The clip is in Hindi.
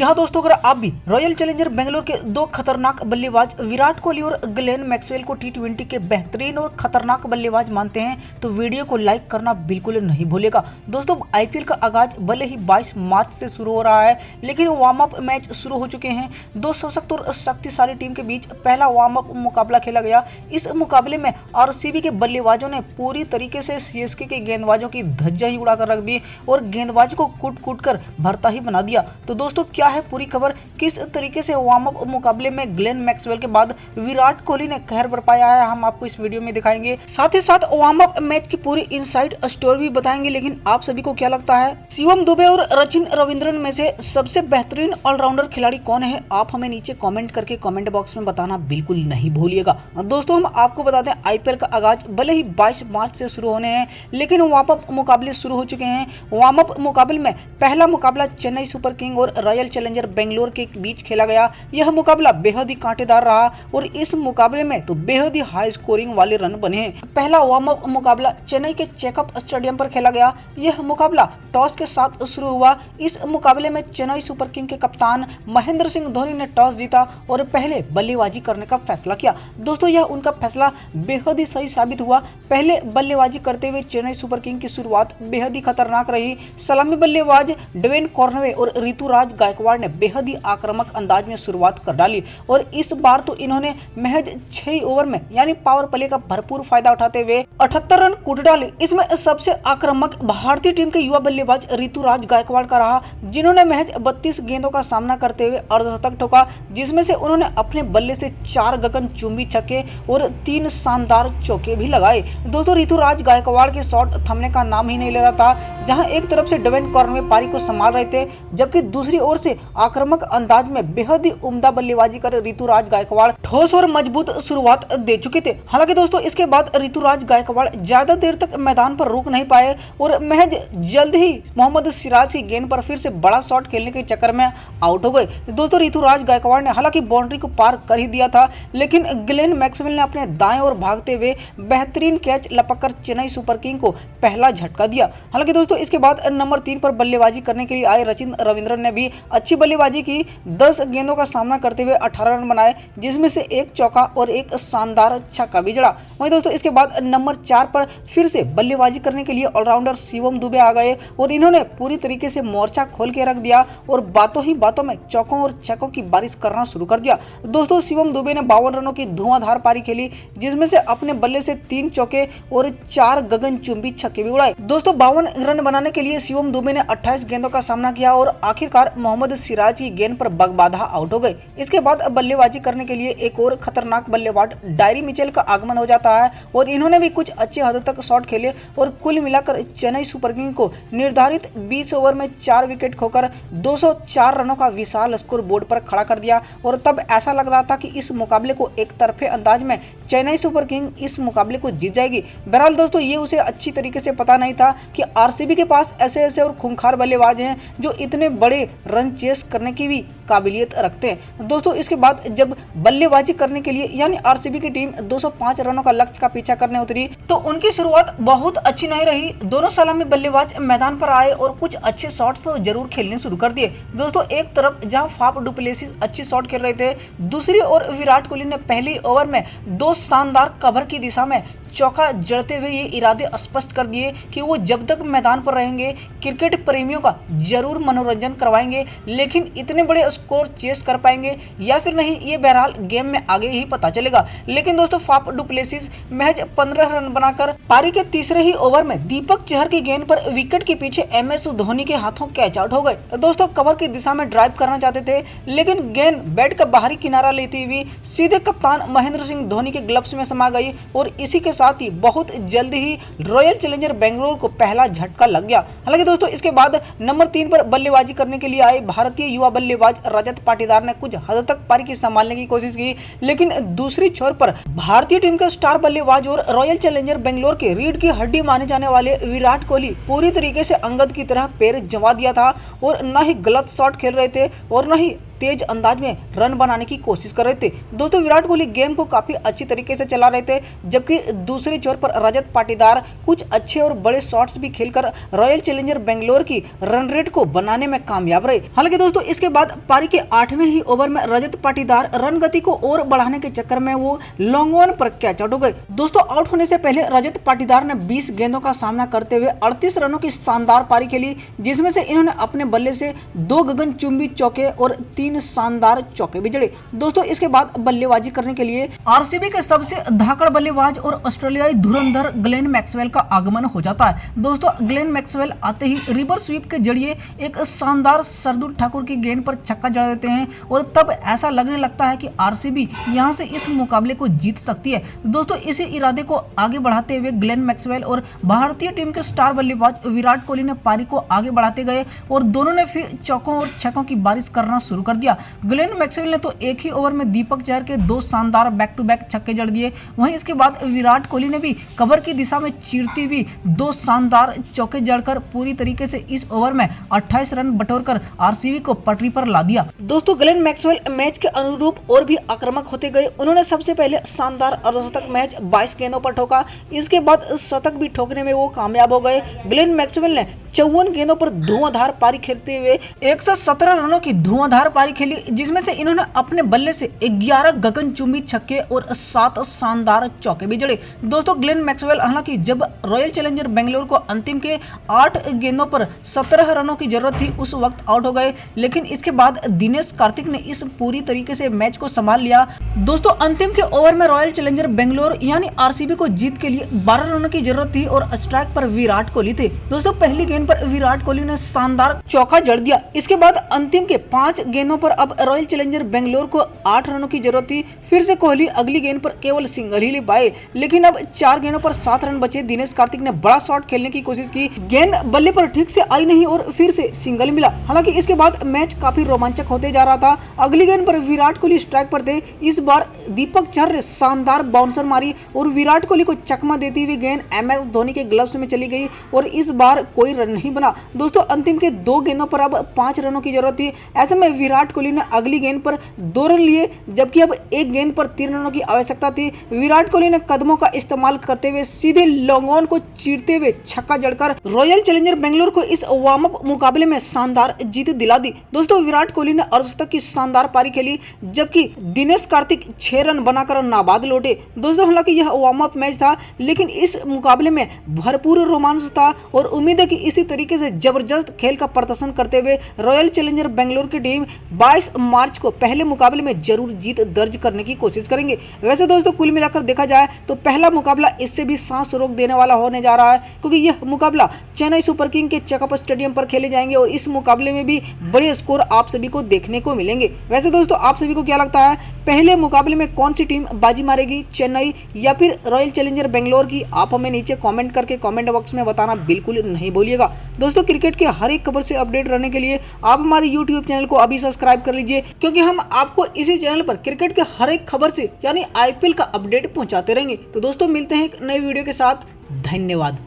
जी हाँ दोस्तों, अगर आप भी रॉयल चैलेंजर बेंगलोर के दो खतरनाक बल्लेबाज विराट कोहली और ग्लेन मैक्सवेल को टी20 के बेहतरीन और खतरनाक बल्लेबाज मानते हैं तो वीडियो को लाइक करना बिल्कुल नहीं भूलेगा। दोस्तों, आईपीएल का आगाज भले ही 22 मार्च से शुरू हो रहा है, लेकिन वार्म अप मैच शुरू हो चुके हैं। दो सशक्त और शक्तिशाली टीम के बीच पहला वार्म अप मुकाबला खेला गया। इस मुकाबले में आरसीबी के बल्लेबाजों ने पूरी तरीके से सीएसके के गेंदबाजों की धज्जियां ही उड़ाकर रख दी और गेंदबाज को कूट कर भरता ही बना दिया। तो दोस्तों, क्या है पूरी खबर, किस तरीके से वार्म अप मुकाबले में ग्लेन मैक्सवेल के बाद विराट कोहली ने कहर बरपाया है, हम आपको इस वीडियो में दिखाएंगे। साथ ही साथ वार्म अप मैच की पूरी इनसाइड स्टोरी भी बताएंगे। लेकिन आप सभी को क्या लगता है, शिवम दुबे और रचिन रविंद्रन में से सबसे बेहतरीन ऑलराउंडर खिलाड़ी कौन है? आप हमें नीचे कमेंट करके कमेंट बॉक्स में बताना बिल्कुल नहीं भूलिएगा। दोस्तों, हम आपको बता दें, आईपीएल का आगाज भले ही 22 मार्च से शुरू होने हैं, लेकिन वार्म अप मुकाबले शुरू हो चुके हैं। वार्म अप मुकाबले में पहला मुकाबला चेन्नई सुपर किंग और रॉयल चैलेंजर बेंगलोर के बीच खेला गया। यह मुकाबला बेहद ही कांटेदार रहा और इस मुकाबले में तो बेहद ही हाई स्कोरिंग वाले रन बने। पहला वार्म अप मुकाबला चेन्नई के चेकअप स्टेडियम पर खेला गया। यह मुकाबला टॉस के साथ शुरू हुआ। इस मुकाबले में चेन्नई सुपर किंग के कप्तान महेंद्र सिंह धोनी ने टॉस जीता और पहले बल्लेबाजी करने का फैसला किया। दोस्तों, यह उनका फैसला बेहद ही सही साबित हुआ। पहले बल्लेबाजी करते हुए चेन्नई सुपर किंग की शुरुआत बेहद ही खतरनाक रही। सलामी बल्लेबाज डेविन कॉर्नवे और ऋतुराज गायकवाड़ ने बेहद ही आक्रामक अंदाज में शुरुआत कर डाली और इस बार तो इन्होंने महज 6 ओवर में यानी पावर प्ले का भरपूर फायदा उठाते हुए 78 रन कूट डाले। इसमें सबसे आक्रामक भारतीय टीम के युवा बल्लेबाज ऋतुराज गायकवाड़ का रहा, जिन्होंने महज 32 गेंदों का सामना करते हुए अर्धशतक ठोका, जिसमें से उन्होंने अपने बल्ले से 4 गगनचुंबी छक्के और 3 शानदार चौके भी लगाए। दोस्तों, ऋतुराज गायकवाड़ के शॉट थमने का नाम ही नहीं ले रहा था। जहां एक तरफ से डेविन कॉर्नवे पारी को संभाल रहे थे, जबकि दूसरी ओर से आक्रामक अंदाज में बेहद ही उम्दा बल्लेबाजी कर ऋतुराज गायकवाड़ ठोस और मजबूत शुरुआत दे चुके थे। हालांकि दोस्तों, इसके बाद ऋतुराज गायकवाड़ ज्यादा देर तक मैदान पर रुक नहीं पाए और महज जल्द ही मोहम्मद सिराज की गेंद पर फिर से बड़ा शॉट खेलने के चक्कर में आउट हो गए। दोस्तों, ऋतुराज गायकवाड़ ने हालांकि बाउंड्री को पार कर ही दिया था, लेकिन ग्लेन मैक्सवेल ने अपने दाएं ओर भागते हुए बेहतरीन कैच लपककर चेन्नई सुपर किंग को पहला झटका दिया। हालांकि दोस्तों, इसके बाद नंबर 3 पर बल्लेबाजी करने के लिए आए रचिन रविंद्रन ने भी अच्छी बल्लेबाजी की। 10 गेंदों का सामना करते हुए 18 रन बनाए, जिसमें से एक चौका और एक शानदार छक्का भी जड़ा। वहीं दोस्तों, इसके बाद नंबर 4 पर फिर से बल्लेबाजी करने के लिए ऑलराउंडर शिवम दुबे आ गए और इन्होंने पूरी तरीके से मोर्चा खोल के रख दिया और बातों ही बातों में चौकों और छक्कों की बारिश करना शुरू कर दिया। दोस्तों, शिवम दुबे ने 52 रनों की धुआंधार पारी खेली, जिसमें से अपने बल्ले से 3 चौके और 4 गगनचुंबी छक्के भी उड़ाए। दोस्तों, 52 रन बनाने के लिए शिवम दुबे ने 28 गेंदों का सामना किया और आखिरकार मोहम्मद सिराज की गेंद पर बगबाधा आउट हो गए। इसके बाद बल्लेबाजी करने के लिए एक और खतरनाक बल्लेबाज डायरी मिचेल का आगमन हो जाता है और इन्होंने भी कुछ अच्छे हद तक शॉट खेले और कुल मिलाकर चेन्नई सुपर किंग को निर्धारित 20 ओवर में 4 विकेट खोकर 204 रनों का विशाल स्कोर बोर्ड पर खड़ा कर दिया। और तब ऐसा लग रहा था कि इस मुकाबले को एक तरफे अंदाज में चेन्नई सुपर किंग इस मुकाबले को जीत जाएगी। बहरहाल दोस्तों, ये उसे अच्छी तरीके से पता नहीं था कि आरसीबी के पास ऐसे और खूंखार बल्लेबाज हैं जो इतने बड़े रन चेस करने की भी काबिलियत रखते हैं। दोस्तों, इसके बाद जब बल्लेबाजी करने के लिए यानी आरसीबी की टीम 205 रनों का लक्ष्य का पीछा करने उतरी तो उनकी शुरुआत बहुत अच्छी नहीं रही। दोनों सलामी बल्लेबाज मैदान पर आए और कुछ अच्छे शॉट्स तो जरूर खेलने शुरू कर दिए। दोस्तों, एक तरफ जहां फाफ डुप्लेसिस अच्छी शॉट खेल रहे थे, दूसरी ओर विराट कोहली ने पहली ओवर में 2 शानदार कवर की दिशा में चौका जड़ते हुए ये इरादे स्पष्ट कर दिए कि वो जब तक मैदान पर रहेंगे क्रिकेट प्रेमियों का जरूर मनोरंजन करवाएंगे, लेकिन इतने बड़े स्कोर चेस कर पाएंगे या फिर नहीं, ये बहरहाल गेम में आगे ही पता चलेगा। लेकिन दोस्तों, फाफ डुप्लेसिस महज 15 रन बनाकर पारी के तीसरे ही ओवर में दीपक चहर की गेंद पर विकेट के पीछे MS धोनी के हाथों कैच आउट हो गए। दोस्तों, कवर की दिशा में ड्राइव करना चाहते थे, लेकिन गेंद बैट का बाहरी किनारा लेती हुई सीधे कप्तान महेंद्र सिंह धोनी के ग्लव्स में समा गई और इसी के साथ ही बहुत जल्द ही रॉयल चैलेंजर बेंगलोर को पहला झटका लग गया। हालांकि दोस्तों, इसके बाद नंबर 3 पर बल्लेबाजी करने के लिए आए भारतीय युवा बल्लेबाज रजत पाटीदार ने कुछ हद तक पारी की संभालने की कोशिश की, लेकिन दूसरी छोर पर भारतीय टीम के स्टार बल्लेबाज और रॉयल चैलेंजर बेंगलोर के रीढ़ की हड्डी माने जाने वाले विराट कोहली पूरी तरीके से अंगद की तरह पैर जमा दिया था और न ही गलत शॉट खेल रहे थे और न ही तेज अंदाज में रन बनाने की कोशिश कर रहे थे। दोस्तों विराट कोहली गेम को काफी अच्छी तरीके से चला रहे थे, जबकि दूसरे छोर पर रजत पाटीदार कुछ अच्छे और बड़े शॉट्स भी खेलकर रॉयल चैलेंजर बेंगलोर की रन रेट को बनाने में कामयाब रहे। हालांकि दोस्तों इसके बाद पारी के 8वें ही ओवर में रजत पाटीदार रन गति को और बढ़ाने के चक्कर में वो लॉन्ग ऑन पर कैच आउट हो गए। दोस्तों आउट होने से पहले रजत पाटीदार ने 20 गेंदों का सामना करते हुए 38 रनों की शानदार पारी खेली, जिसमें से इन्होंने अपने बल्ले से 2 गगनचुंबी चौके और 3 शानदार चौके भी जड़े। दोस्तों इसके बाद बल्लेबाजी करने के लिए आरसीबी के सबसे धाकड़ बल्लेबाज और ऑस्ट्रेलियाई धुरंधर ग्लेन मैक्सवेल का आगमन हो जाता है। दोस्तों ग्लेन मैक्सवेल आते ही रिवर स्वीप के जरिए एक शानदार सरदुल ठाकुर की गेंद पर छक्का जड़ा देते हैं और तब ऐसा लगने लगता है कि आरसीबी यहां से इस मुकाबले को जीत सकती है। दोस्तों इसी इरादे को आगे बढ़ाते हुए ग्लेन मैक्सवेल और भारतीय टीम के स्टार बल्लेबाज विराट कोहली ने पारी को आगे बढ़ाते गए और दोनों ने फिर चौकों और छक्कों की बारिश करना शुरू कर दिया। ग्लेन मैक्सवेल ने तो एक ही ओवर में दीपक चहर के 2 शानदार बैक टू बैक छक्के जड़ दिए। वहीं इसके बाद विराट कोहली ने भी कवर की दिशा में चीरती हुई 2 शानदार चौके जड़कर पूरी तरीके से इस ओवर में 28 रन बटोरकर आरसीबी को पटरी पर ला दिया। दोस्तों ग्लेन मैक्सवेल मैच के अनुरूप और भी आक्रामक होते गए। उन्होंने सबसे पहले शानदार अर्धशतक मैच 22 गेंदों पर ठोका, इसके बाद शतक भी ठोकने में वो कामयाब हो गए। ग्लेन मैक्सवेल ने 54 गेंदों पर धुआंधार पारी खेलते हुए 117 रनों की धुआंधार पारी खेली, जिसमें से इन्होंने अपने बल्ले से 11 गगनचुंबी छक्के और 7 शानदार चौके भी जड़े। दोस्तों ग्लेन मैक्सवेल हालांकि जब रॉयल चैलेंजर बेंगलोर को अंतिम के 8 गेंदों पर 17 रनों की जरूरत थी उस वक्त आउट हो गए, लेकिन इसके बाद दिनेश कार्तिक ने इस पूरी तरीके से मैच को संभाल लिया। दोस्तों अंतिम के ओवर में रॉयल चैलेंजर बेंगलोर यानी आरसीबी को जीत के लिए 12 रनों की जरूरत थी और स्ट्राइक पर विराट कोहली थे। दोस्तों पहली गेंद पर विराट कोहली ने शानदार चौका जड़ दिया। इसके बाद अंतिम के 5 गेंदों पर अब रॉयल चैलेंजर बेंगलोर को 8 रनों की जरूरत थी। फिर से कोहली अगली गेंद पर केवल सिंगल ही ले पाए, लेकिन अब 4 गेंदों पर 7 रन बचे। दिनेश कार्तिक ने बड़ा शॉट खेलने की कोशिश की, गेंद बल्ले पर ठीक से आई नहीं और फिर से सिंगल मिला। हालांकि इसके बाद मैच काफी रोमांचक होते जा रहा था। अगली गेंद पर विराट कोहली स्ट्राइक पर थे। इस बार दीपक चहर ने शानदार बाउंसर मारी और विराट कोहली को चकमा देती हुई गेंद MS धोनी के ग्लव्स में चली गई और इस बार कोई रन नहीं बना। दोस्तों अंतिम के 2 गेंदों पर अब 5 रनों की जरूरत थी। ऐसे में विराट कोहली ने अगली गेंद पर 2 रन लिए, जबकि अब एक गेंद पर 3 रनों की आवश्यकता थी। विराट कोहली ने कदमों का इस्तेमाल करते हुए सीधे लॉन्ग ऑन को चीरते हुए छक्का जड़कर रॉयल चैलेंजर बेंगलोर को इस वार्म अप मुकाबले में शानदार जीत दिला दी। दोस्तों विराट कोहली ने अर्धशतक की शानदार पारी खेली, जबकि दिनेश कार्तिक 6 रन बनाकर नाबाद लौटे। दोस्तों हालांकि यह वार्म अप मैच था, लेकिन इस मुकाबले में भरपूर रोमांच था और उम्मीद है कि इसी तरीके से जबरदस्त खेल का प्रदर्शन करते हुए रॉयल चैलेंजर बेंगलोर की टीम 22 मार्च को पहले मुकाबले में जरूर जीत दर्ज करने की कोशिश करेंगे। वैसे दोस्तों कुल मिलाकर देखा जाए तो पहला मुकाबला इससे भी सांस रोक देने वाला होने जा रहा है, क्योंकि यह मुकाबला चेन्नई सुपर किंग के चेकअप स्टेडियम पर खेले जाएंगे और इस मुकाबले में भी बड़े स्कोर आप सभी को देखने को मिलेंगे। वैसे दोस्तों आप सभी को क्या लगता है, पहले मुकाबले में कौन सी टीम बाजी मारेगी, चेन्नई या फिर रॉयल चैलेंजर बेंगलोर की? आप हमें नीचे कमेंट करके कमेंट बॉक्स में बताना बिल्कुल नहीं भूलिएगा। दोस्तों क्रिकेट के हर एक खबर से अपडेट रहने के लिए आप हमारे यूट्यूब चैनल को अभी सब्सक्राइब कर लीजिए, क्योंकि हम आपको इसी चैनल पर क्रिकेट के हर एक खबर से यानी IPL का अपडेट पहुंचाते रहेंगे। तो दोस्तों मिलते हैं एक नए वीडियो के साथ। धन्यवाद।